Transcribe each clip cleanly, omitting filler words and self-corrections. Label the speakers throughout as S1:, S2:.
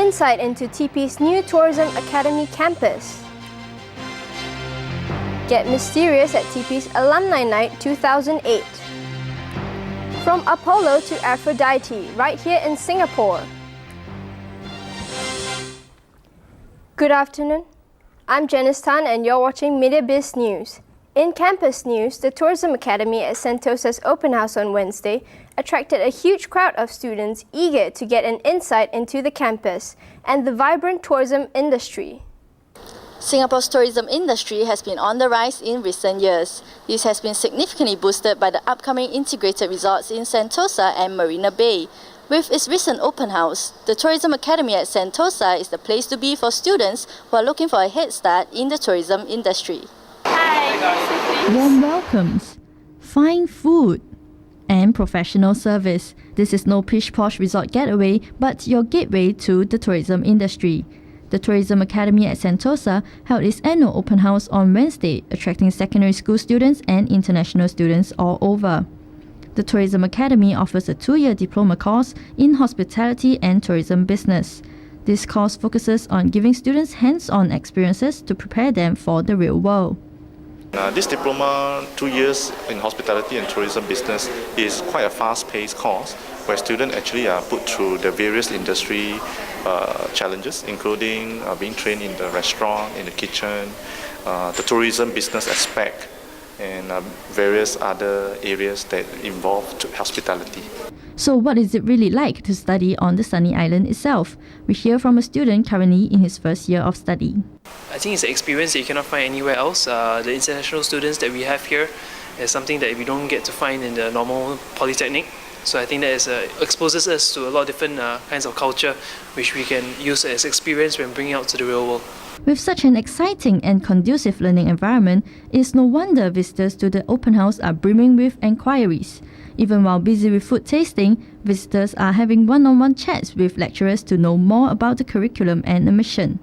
S1: insight into TP's new Tourism Academy campus. Get mysterious at TP's Alumni Night 2008. From Apollo to Aphrodite, right here in Singapore. Good afternoon. I'm Janice Tan and you're watching MediaBiz News. In campus news, the Tourism Academy at Sentosa's open house on Wednesday attracted a huge crowd of students eager to get an insight into the campus and the vibrant tourism industry.
S2: Singapore's tourism industry has been on the rise in recent years. This has been significantly boosted by the upcoming integrated resorts in Sentosa and Marina Bay. With its recent open house, the Tourism Academy at Sentosa is the place to be for students who are looking for a head start in the tourism industry.
S3: Warm welcomes, fine food, and professional service. This is no pish-posh resort getaway, but your gateway to the tourism industry. The Tourism Academy at Sentosa held its annual open house on Wednesday, attracting secondary school students and international students all over. The Tourism Academy offers a 2-year diploma course in hospitality and tourism business. This course focuses on giving students hands-on experiences to prepare them for the real world.
S4: This diploma, 2 years in hospitality and tourism business, is quite a fast-paced course where students actually are put through the various industry challenges, including being trained in the restaurant, in the kitchen, the tourism business aspect, and various other areas that involve hospitality.
S3: So what is it really like to study on the sunny island itself? We hear from a student currently in his first year of study.
S5: I think it's an experience that you cannot find anywhere else. The international students that we have here is something that we don't get to find in the normal polytechnic. So I think that exposes us to a lot of different kinds of culture which we can use as experience when bringing out to the real world.
S3: With such an exciting and conducive learning environment, it's no wonder visitors to the open house are brimming with enquiries. Even while busy with food tasting, visitors are having one-on-one chats with lecturers to know more about the curriculum and the mission.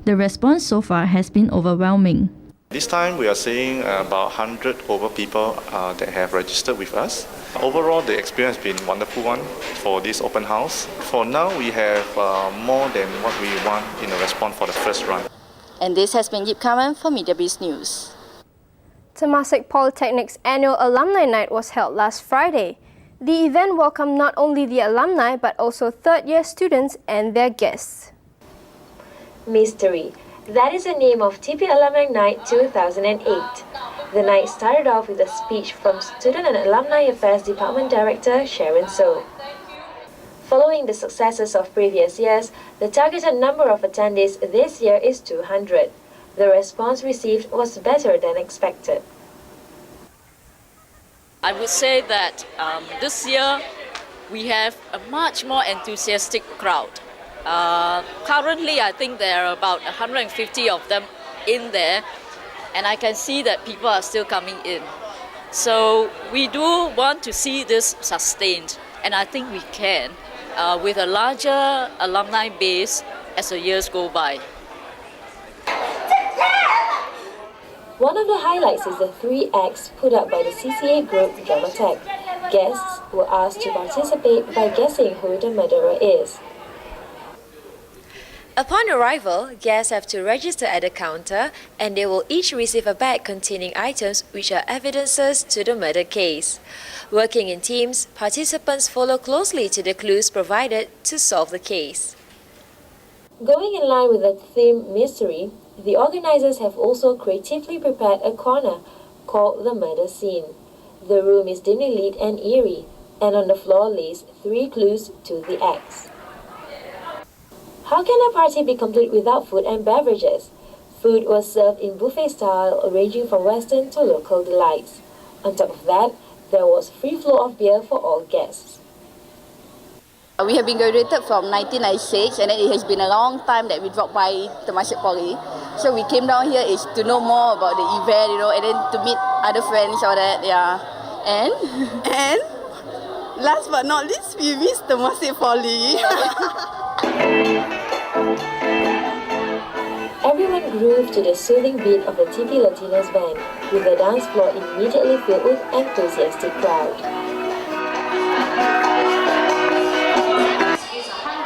S3: The response so far has been overwhelming.
S4: This time we are seeing about 100 over people that have registered with us. Overall, the experience has been a wonderful one for this open house. For now, we have more than what we want in a response for the first run.
S2: And this has been Yip Kaman for MediaBiz News.
S1: Temasek Polytechnic's annual Alumni Night was held last Friday. The event welcomed not only the alumni but also third-year students and their guests.
S6: Mystery. That is the name of TP Alumni Night 2008. The night started off with a speech from Student and Alumni Affairs Department Director Sharon So. Following the successes of previous years, the targeted number of attendees this year is 200. The response received was better than expected.
S7: I would say that this year we have a much more enthusiastic crowd. Currently, I think there are about 150 of them in there, and I can see that people are still coming in. So we do want to see this sustained, and I think we can with a larger alumni base as the years go by.
S6: One of the highlights is the 3 acts put up by the CCA group Dramatech. Guests were asked to participate by guessing who the murderer is.
S8: Upon arrival, guests have to register at the counter and they will each receive a bag containing items which are evidences to the murder case. Working in teams, participants follow closely to the clues provided to solve the case.
S6: Going in line with the theme mystery, the organizers have also creatively prepared a corner called the murder scene. The room is dimly lit and eerie, and on the floor lays 3 clues to the acts. How can a party be complete without food and beverages? Food was served in buffet style, ranging from Western to local delights. On top of that, there was free flow of beer for all guests.
S2: We have been graduated from 1996, and then it has been a long time that we dropped by Temasek Poly. So we came down here is to know more about the event, and then to meet other friends, all that, yeah. And last but not least, we miss Temasek Poly.
S6: Everyone grooved to the soothing beat of the TP Latinos band, with the dance floor immediately filled with enthusiastic crowd.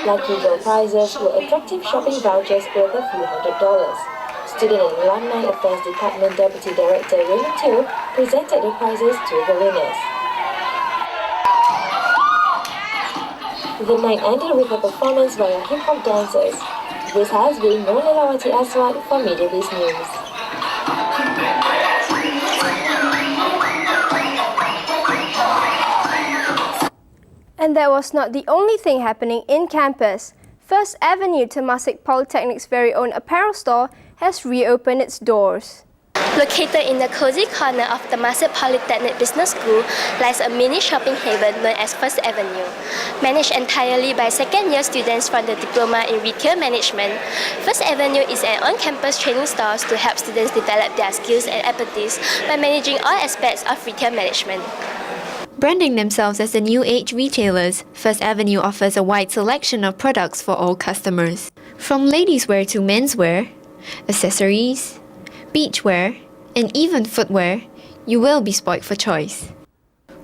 S6: Lucky draw prizes were attractive shopping vouchers worth a few $100. Student and Alumni Affairs Department Deputy Director Raymond Teo presented the prizes to the winners. The night ended with a performance by our hip-hop dancers. This has been Nolilawati Aswad for MediaBiz News.
S1: And that was not the only thing happening in campus. First Avenue, Temasek Polytechnic's very own apparel store, has reopened its doors.
S9: Located in the cozy corner of the Temasek Polytechnic Business School lies a mini shopping haven known as First Avenue. Managed entirely by second-year students from the Diploma in Retail Management, First Avenue is an on-campus training store to help students develop their skills and expertise by managing all aspects of retail management.
S8: Branding themselves as the new age retailers, First Avenue offers a wide selection of products for all customers. From ladies' wear to menswear, accessories, beachwear, and even footwear, you will be spoilt for choice.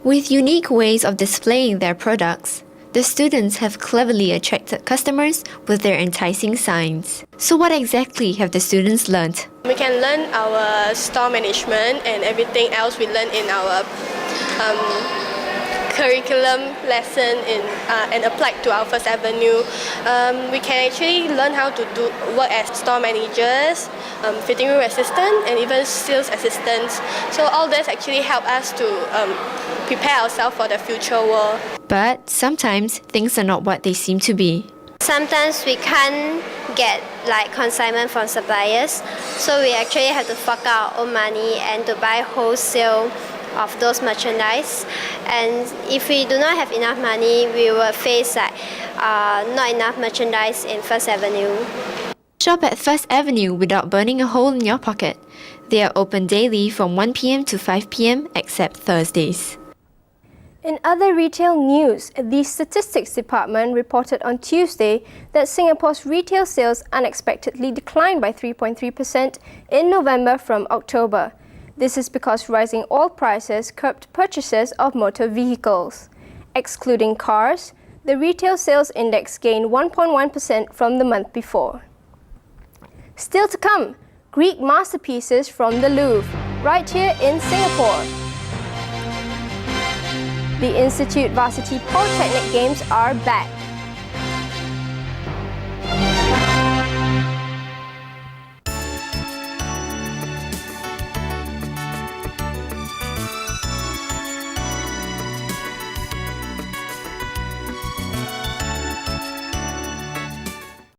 S8: With unique ways of displaying their products, the students have cleverly attracted customers with their enticing signs. So what exactly have the students learnt?
S10: We can learn our store management and everything else we learn in our curriculum lesson and applied to our First Avenue. We can actually learn how to work as store managers, fitting room assistant, and even sales assistants. So all this actually help us to prepare ourselves for the future world.
S8: But sometimes things are not what they seem to be.
S9: Sometimes we can't get consignment from suppliers, so we actually have to fork out our own money and to buy wholesale of those merchandise. And if we do not have enough money, we will face not enough merchandise in First Avenue.
S8: Shop at First Avenue without burning a hole in your pocket. They are open daily from 1 p.m. to 5 p.m. except Thursdays.
S1: In other retail news, the Statistics Department reported on Tuesday that Singapore's retail sales unexpectedly declined by 3.3% in November from October. This is because rising oil prices curbed purchases of motor vehicles. Excluding cars, the retail sales index gained 1.1% from the month before. Still to come, Greek masterpieces from the Louvre, right here in Singapore. The Institute Varsity Polytechnic Games are back.